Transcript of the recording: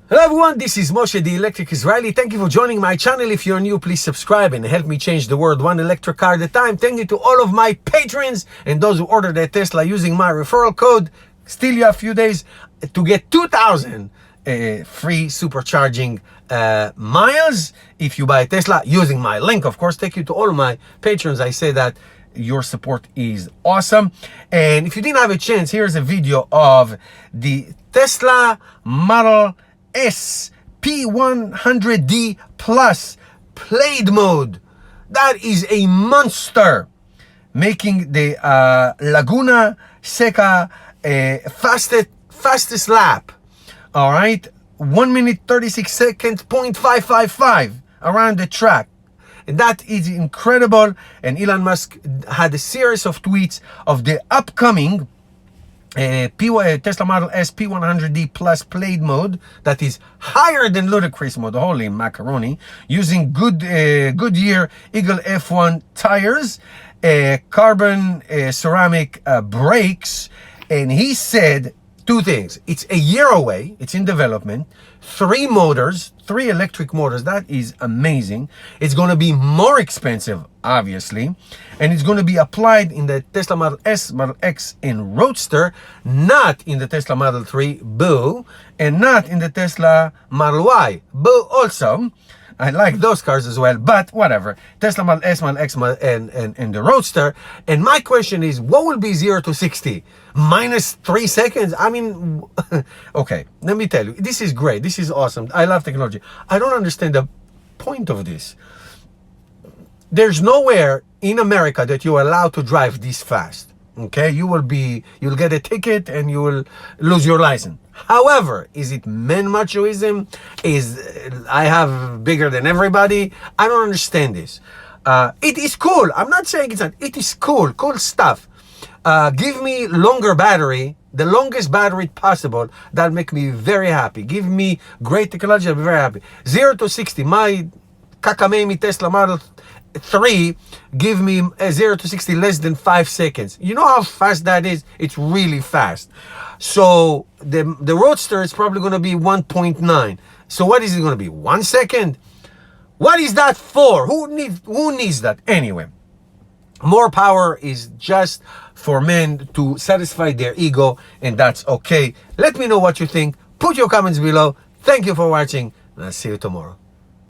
Hello everyone, this is Moshe, the Electric Israeli. Thank you for joining my channel. If you're new, please subscribe and help me change the world one electric car at a time. Thank you to all of my patrons and those who ordered a Tesla using my referral code. Still you have a few days to get 2,000 free supercharging miles if you buy a Tesla using my link. Of course, thank you to all of my patrons. I say that your support is awesome. And if you didn't have a chance, here's a video of the Tesla Model S P100D Plus Plaid Mode. That is a monster, making the Laguna Seca fastest lap. All right, 1 minute 36 seconds, 0.555 around the track. And that is incredible. And Elon Musk had a series of tweets of the upcoming Tesla Model S P100D Plus Plaid Mode that is higher than ludicrous mode, holy macaroni, using Goodyear Eagle F1 tires, carbon ceramic brakes. And he said two things. It's a year away. It's in development. 3 electric motors. That is amazing. It's going to be more expensive, obviously. And it's going to be applied in the Tesla Model S, Model X, and Roadster, not in the Tesla Model 3, boo, and not in the Tesla Model Y, boo also. I like those cars as well, but whatever. Tesla Model S, Model X, and the Roadster. And my question is, what will be 0 to 60? Minus 3 seconds? I mean, okay, let me tell you, this is great. This is awesome. I love technology. I don't understand the point of this. There's nowhere in America that you're allowed to drive this fast. Okay, you'll get a ticket and you will lose your license. However, is it man machoism? Is I have bigger than everybody? I don't understand this. It is cool. I'm not saying it's not. It is cool stuff. Give me longer battery, the longest battery possible. That'll make me very happy. Give me great technology. I'll be very happy. 0 to 60. My Kakamemi Tesla Model 3 give me a 0 to 60 less than 5 seconds. You know how fast that is? It's really fast. So the Roadster is probably going to be 1.9. So what is it going to be? 1 second? What is that for? Who needs that anyway? More power is just for men to satisfy their ego, and that's okay. Let me know what you think. Put your comments below. Thank you for watching, and I'll see you tomorrow.